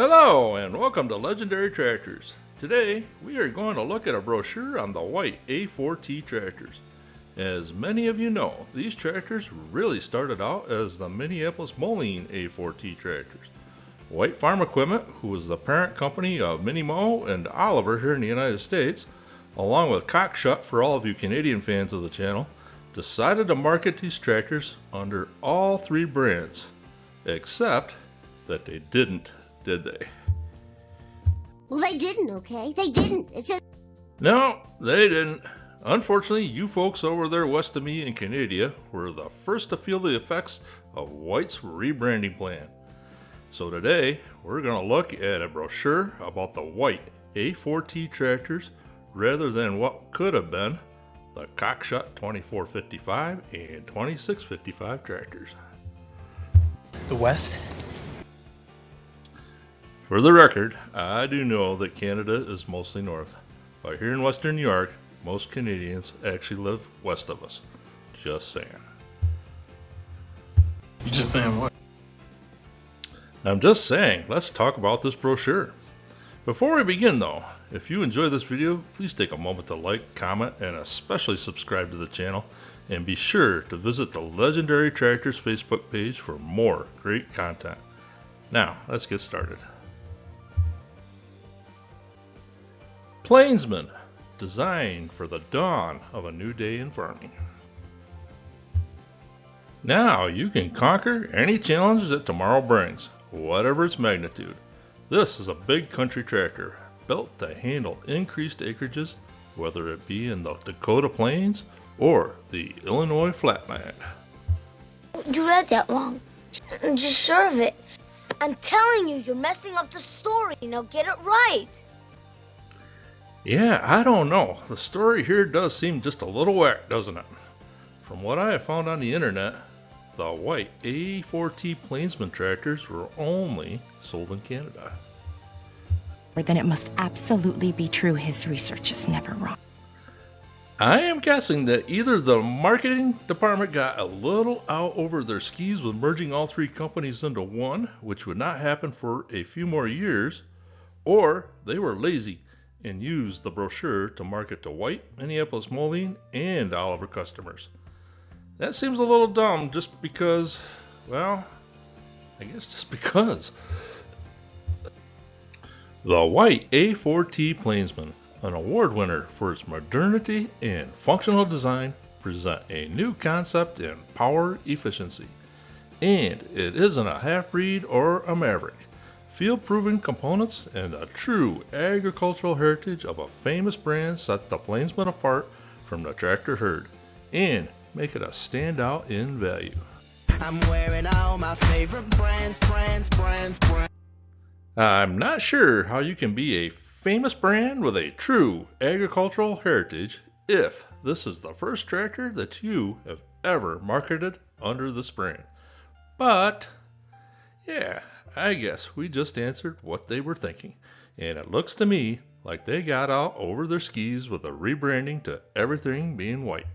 Hello and welcome to Legendary Tractors. Today we are going to look at a brochure on the White A4T tractors. As many of you know, these tractors really started out as the Minneapolis Moline A4T tractors. White Farm Equipment, who is the parent company of Minimo and Oliver here in the United States, along with Cockshut for all of you Canadian fans of the channel, decided to market these tractors under all three brands. Except that they didn't, did they? Well, they didn't, okay? They didn't. It's just... No, they didn't. Unfortunately, you folks over there west of me in Canada were the first to feel the effects of White's rebranding plan. So today, we're going to look at a brochure about the White A4T tractors rather than what could have been the Cockshut 2455 and 2655 tractors. The West? For the record, I do know that Canada is mostly north, but here in Western New York, most Canadians actually live west of us. Just saying. You just saying what? I'm just saying, let's talk about this brochure. Before we begin though, if you enjoy this video, please take a moment to like, comment, and especially subscribe to the channel, and be sure to visit the Legendary Tractors Facebook page for more great content. Now, let's get started. Plainsman, designed for the dawn of a new day in farming. Now you can conquer any challenge that tomorrow brings, whatever its magnitude. This is a big country tractor, built to handle increased acreages, whether it be in the Dakota Plains or the Illinois Flatland. You read that wrong. I'm just sure of it. I'm telling you, you're messing up the story. Now get it right. Yeah, I don't know. The story here does seem just a little whack, doesn't it? From what I have found on the internet, the White A4T Plainsman tractors were only sold in Canada. Then it must absolutely be true his research is never wrong. I am guessing that either the marketing department got a little out over their skis with merging all three companies into one, which would not happen for a few more years, or they were lazy and used the brochure to market to White, Minneapolis Moline, and Oliver customers. That seems a little dumb just because, well, I guess just because. The White A4T Plainsman, an award winner for its modernity and functional design, present a new concept in power efficiency. And it isn't a half-breed or a maverick. Field-proven components and a true agricultural heritage of a famous brand set the Plainsman apart from the tractor herd and make it a standout in value. I'm wearing all my favorite brands. I'm not sure how you can be a famous brand with a true agricultural heritage if this is the first tractor that you have ever marketed under this brand. But, yeah, I guess we just answered what they were thinking, and it looks to me like they got out over their skis with the rebranding to everything being white.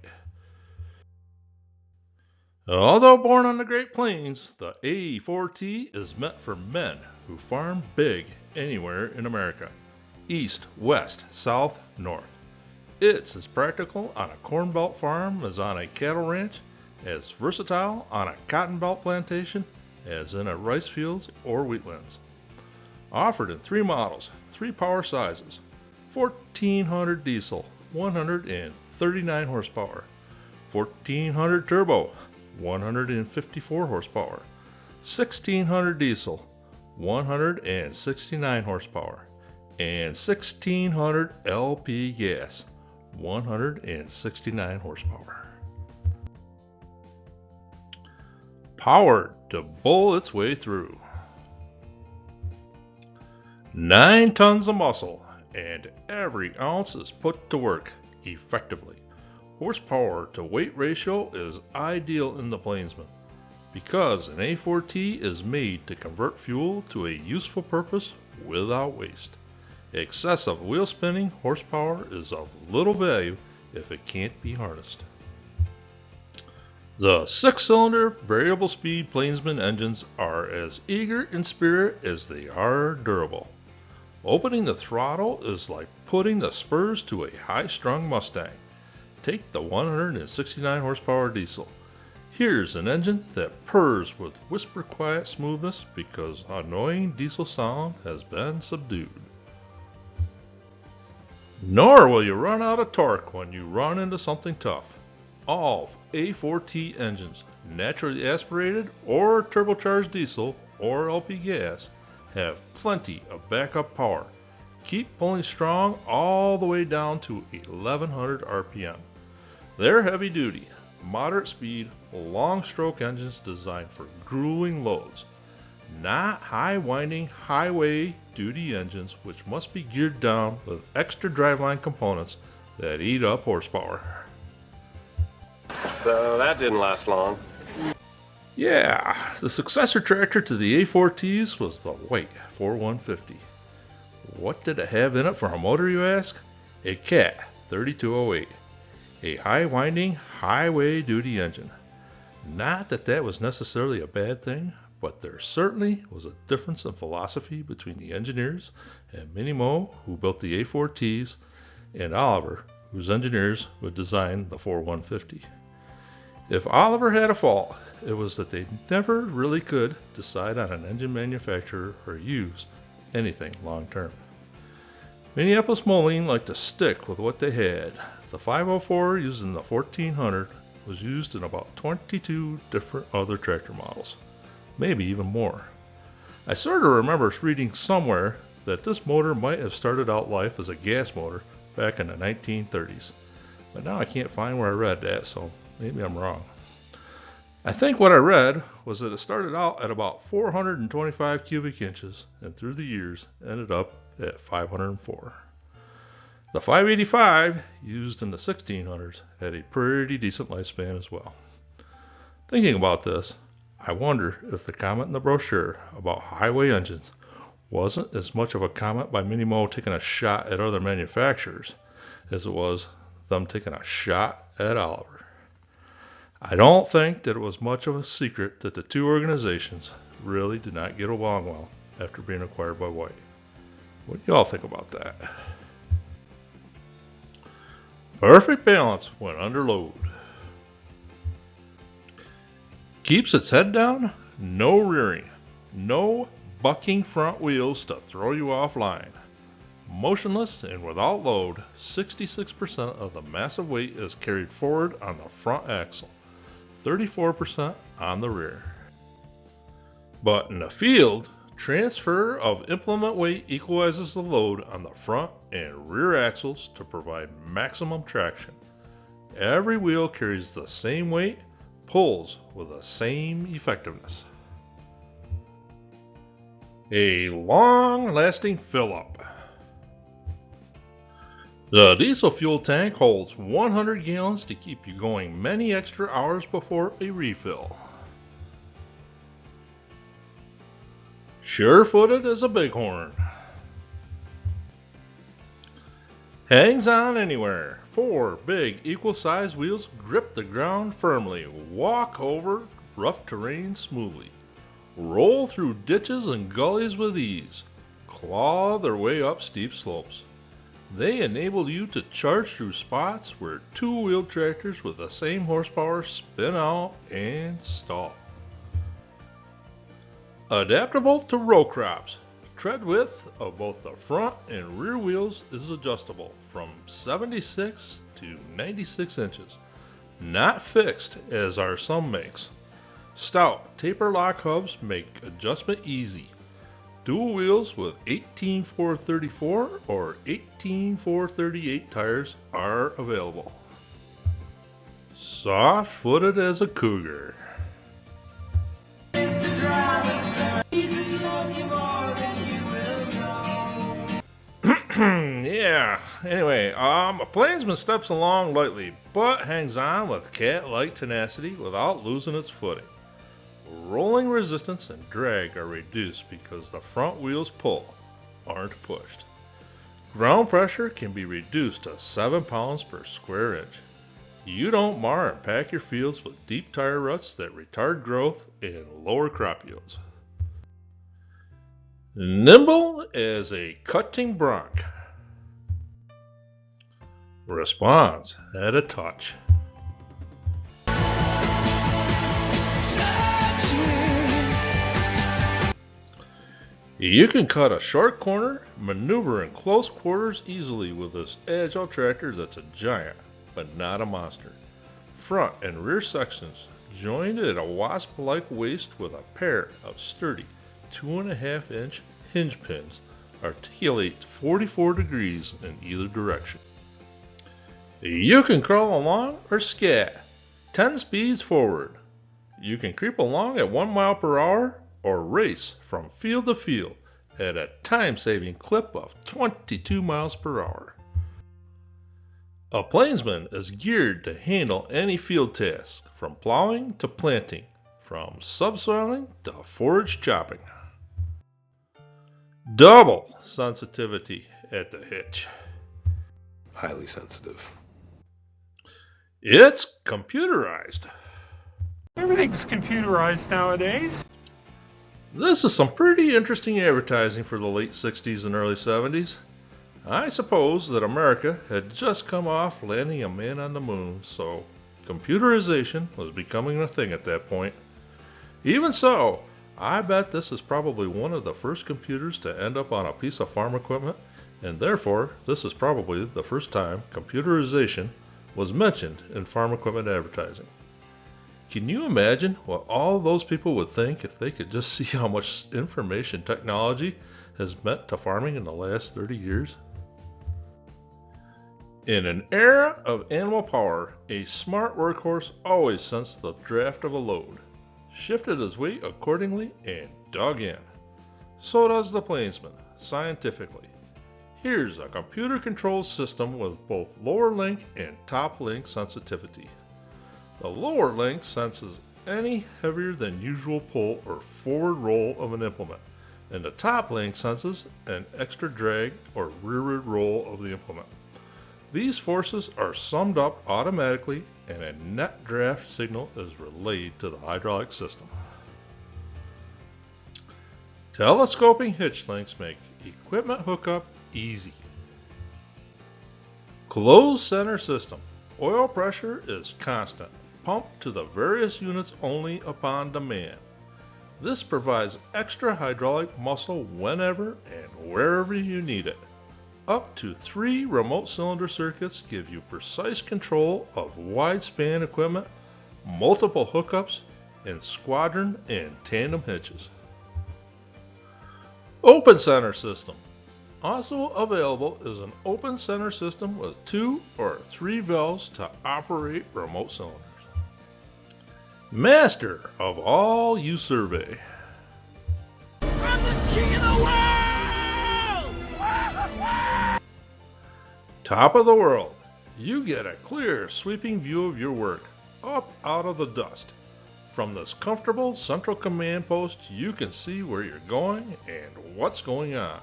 Although born on the Great Plains, the A4T is meant for men who farm big anywhere in America, east, west, south, north. It's as practical on a corn belt farm as on a cattle ranch, as versatile on a cotton belt plantation as in a rice fields or wheatlands. Offered in three models, three power sizes: 1400 diesel, 139 horsepower, 1400 turbo, 154 horsepower, 1600 diesel, 169 horsepower, and 1600 LP gas, 169 horsepower. Powered to bull its way through. 9 tons of muscle, and every ounce is put to work effectively. Horsepower to weight ratio is ideal in the Plainsman because an A4T is made to convert fuel to a useful purpose without waste. Excessive wheel spinning horsepower is of little value if it can't be harnessed. The 6-cylinder variable speed Plainsman engines are as eager in spirit as they are durable. Opening the throttle is like putting the spurs to a high-strung Mustang. Take the 169 horsepower diesel. Here's an engine that purrs with whisper-quiet smoothness because annoying diesel sound has been subdued. Nor will you run out of torque when you run into something tough. All A4T engines, naturally aspirated or turbocharged diesel or LP gas, have plenty of backup power. Keep pulling strong all the way down to 1100 RPM. They're heavy duty, moderate speed, long stroke engines designed for grueling loads, not high winding highway duty engines which must be geared down with extra driveline components that eat up horsepower. So that didn't last long. Yeah, the successor tractor to the A4Ts was the White A4T. What did it have in it for a motor, you ask? A Cat 3208, a high-winding, highway-duty engine. Not that that was necessarily a bad thing, but there certainly was a difference in philosophy between the engineers at Minneapolis who built the A4Ts and Oliver, whose engineers would design the A4T. If Oliver had a fault, it was that they never really could decide on an engine manufacturer or use anything long term. Minneapolis Moline liked to stick with what they had. The 504 used in the 1400 was used in about 22 different other tractor models, maybe even more. I sort of remember reading somewhere that this motor might have started out life as a gas motor back in the 1930s, but now I can't find where I read that, so maybe I'm wrong. I think what I read was that it started out at about 425 cubic inches and through the years ended up at 504. The 585 used in the 1600s had a pretty decent lifespan as well. Thinking about this, I wonder if the comment in the brochure about highway engines wasn't as much of a comment by Minimo taking a shot at other manufacturers as it was them taking a shot at Oliver. I don't think that it was much of a secret that the two organizations really did not get along well after being acquired by White. What do y'all think about that? Perfect balance when under load. Keeps its head down, no rearing, no bucking front wheels to throw you offline. Motionless and without load, 66% of the massive weight is carried forward on the front axle, 34% on the rear. But in the field, transfer of implement weight equalizes the load on the front and rear axles to provide maximum traction. Every wheel carries the same weight, pulls with the same effectiveness. A long-lasting fill-up. The diesel fuel tank holds 100 gallons to keep you going many extra hours before a refill. Sure-footed as a bighorn. Hangs on anywhere. 4 big equal-sized wheels grip the ground firmly, walk over rough terrain smoothly, roll through ditches and gullies with ease, claw their way up steep slopes. They enable you to charge through spots where two-wheel tractors with the same horsepower spin out and stall. Adaptable to row crops. Tread width of both the front and rear wheels is adjustable from 76 to 96 inches. Not fixed as are some makes. Stout taper lock hubs make adjustment easy. Dual wheels with 18434 or 18438 tires are available. Soft-footed as a cougar. Yeah, anyway, a Plainsman steps along lightly, but hangs on with cat-like tenacity without losing its footing. Rolling resistance and drag are reduced because the front wheels pull, aren't pushed. Ground pressure can be reduced to 7 pounds per square inch. You don't mar and pack your fields with deep tire ruts that retard growth and lower crop yields. Nimble as a cutting bronc. Responds at a touch. You can cut a short corner, maneuver in close quarters easily with this agile tractor that's a giant, but not a monster. Front and rear sections joined at a wasp-like waist with a pair of sturdy 2.5-inch hinge pins articulate 44 degrees in either direction. You can crawl along or scat, 10 speeds forward. You can creep along at 1 mile per hour or race from field to field at a time-saving clip of 22 miles per hour. A Plainsman is geared to handle any field task, from plowing to planting, from subsoiling to forage chopping. Double sensitivity at the hitch. Highly sensitive. It's computerized. Everything's computerized nowadays. This is some pretty interesting advertising for the late 60s and early 70s. I suppose that America had just come off landing a man on the moon, so computerization was becoming a thing at that point. Even so, I bet this is probably one of the first computers to end up on a piece of farm equipment, and therefore this is probably the first time computerization was mentioned in farm equipment advertising. Can you imagine what all those people would think if they could just see how much information technology has meant to farming in the last 30 years? In an era of animal power, a smart workhorse always sensed the draft of a load, shifted his weight accordingly, and dug in. So does the Plainsman, scientifically. Here's a computer-controlled system with both lower link and top link sensitivity. The lower link senses any heavier than usual pull or forward roll of an implement, and the top link senses an extra drag or rearward roll of the implement. These forces are summed up automatically, and a net draft signal is relayed to the hydraulic system. Telescoping hitch links make equipment hookup easy. Closed center system. Oil pressure is constant, pumped to the various units only upon demand. This provides extra hydraulic muscle whenever and wherever you need it. Up to 3 remote cylinder circuits give you precise control of wide span equipment, multiple hookups, and squadron and tandem hitches. Open center system. Also available is an open center system with 2 or 3 valves to operate remote cylinders. Master of all you survey. I'm the king of the world! Top of the world. You get a clear, sweeping view of your work, up out of the dust. From this comfortable central command post, you can see where you're going and what's going on.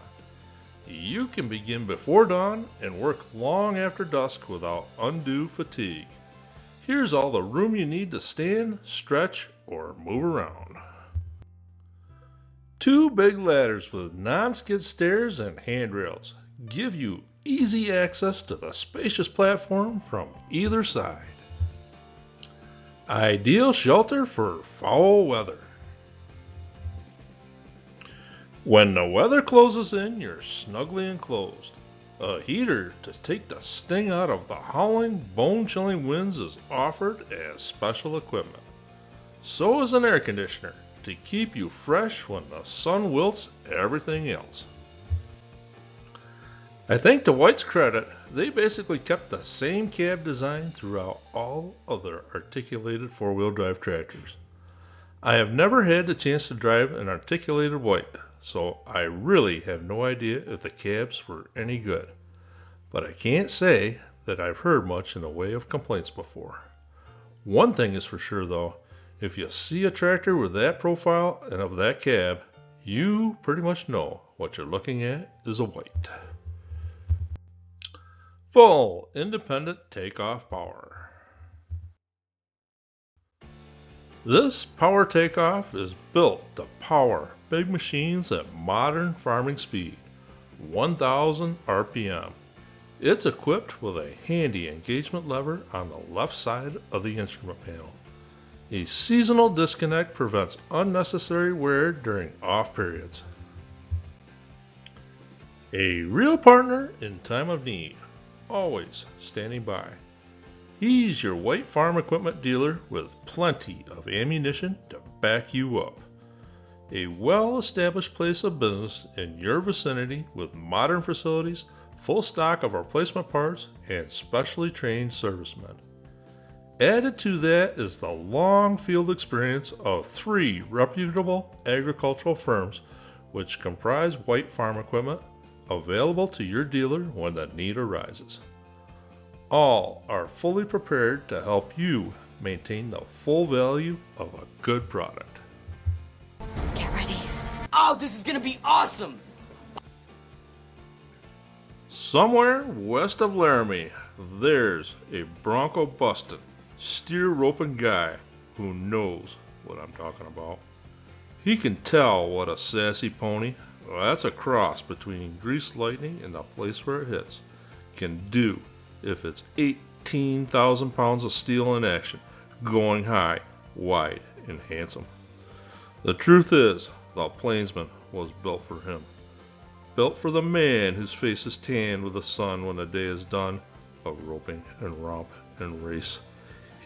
You can begin before dawn and work long after dusk without undue fatigue. Here's all the room you need to stand, stretch, or move around. 2 big ladders with non-skid stairs and handrails give you easy access to the spacious platform from either side. Ideal shelter for foul weather. When the weather closes in, you're snugly enclosed. A heater to take the sting out of the howling, bone-chilling winds is offered as special equipment. So is an air conditioner to keep you fresh when the sun wilts everything else. I think to White's credit, they basically kept the same cab design throughout all of their articulated 4-wheel drive tractors. I have never had the chance to drive an articulated White, so I really have no idea if the cabs were any good. But I can't say that I've heard much in the way of complaints before. One thing is for sure though, if you see a tractor with that profile and of that cab, you pretty much know what you're looking at is a White. Full independent takeoff power. This power takeoff is built to power big machines at modern farming speed, 1000 RPM. It's equipped with a handy engagement lever on the left side of the instrument panel. A seasonal disconnect prevents unnecessary wear during off periods. A real partner in time of need, always standing by. He's your White Farm Equipment dealer with plenty of ammunition to back you up. A well-established place of business in your vicinity with modern facilities, full stock of replacement parts, and specially trained servicemen. Added to that is the long field experience of 3 reputable agricultural firms which comprise White Farm Equipment, available to your dealer when the need arises. All are fully prepared to help you maintain the full value of a good product. Get ready. Oh, this is gonna be awesome! Somewhere west of Laramie, there's a bronco busting, steer roping guy who knows what I'm talking about. He can tell what a sassy pony, that's a cross between greased lightning and the place where it hits, can do if it's 18,000 pounds of steel in action, going high, wide, and handsome. The truth is, the Plainsman was built for him. Built for the man whose face is tanned with the sun when the day is done of roping and romp and race.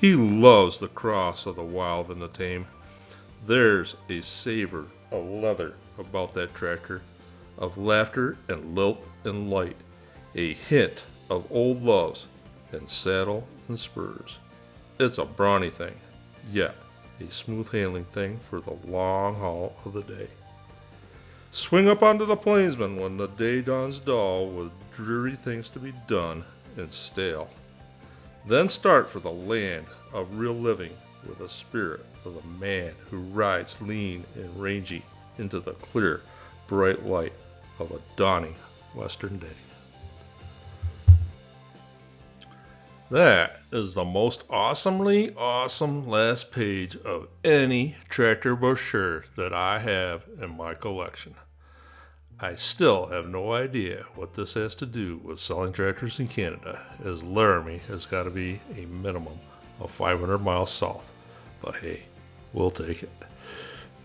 He loves the cross of the wild and the tame. There's a savor of leather about that tractor, of laughter and lilt and light, a hint of old loves and saddle and spurs. It's a brawny thing, yet a smooth handling thing for the long haul of the day. Swing up onto the Plainsman when the day dawns dull with dreary things to be done and stale. Then start for the land of real living with the spirit of the man who rides lean and rangy into the clear, bright light of a dawning western day. That is the most awesomely awesome last page of any tractor brochure that I have in my collection. I still have no idea what this has to do with selling tractors in Canada, as Laramie has got to be a minimum of 500 miles south. But hey, we'll take it.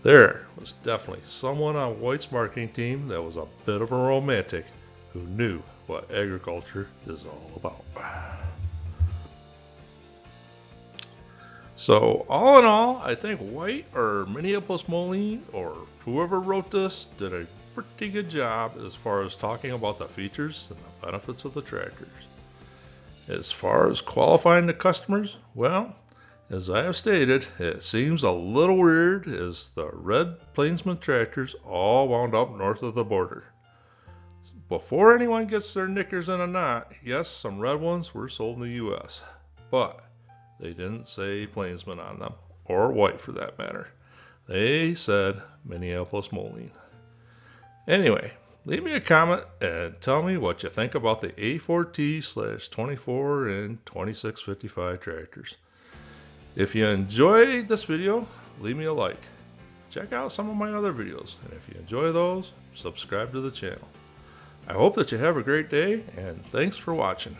There was definitely someone on White's marketing team that was a bit of a romantic who knew what agriculture is all about. So all in all, I think White or Minneapolis Moline or whoever wrote this did a pretty good job as far as talking about the features and the benefits of the tractors. As far as qualifying the customers, well, as I have stated, it seems a little weird as the red Plainsman tractors all wound up north of the border. Before anyone gets their knickers in a knot, yes, some red ones were sold in the U.S., but they didn't say Plainsman on them, or White for that matter. They said Minneapolis Moline. Anyway, leave me a comment and tell me what you think about the A4T/24 and 2655 tractors. If you enjoyed this video, leave me a like. Check out some of my other videos, and if you enjoy those, subscribe to the channel. I hope that you have a great day, and thanks for watching.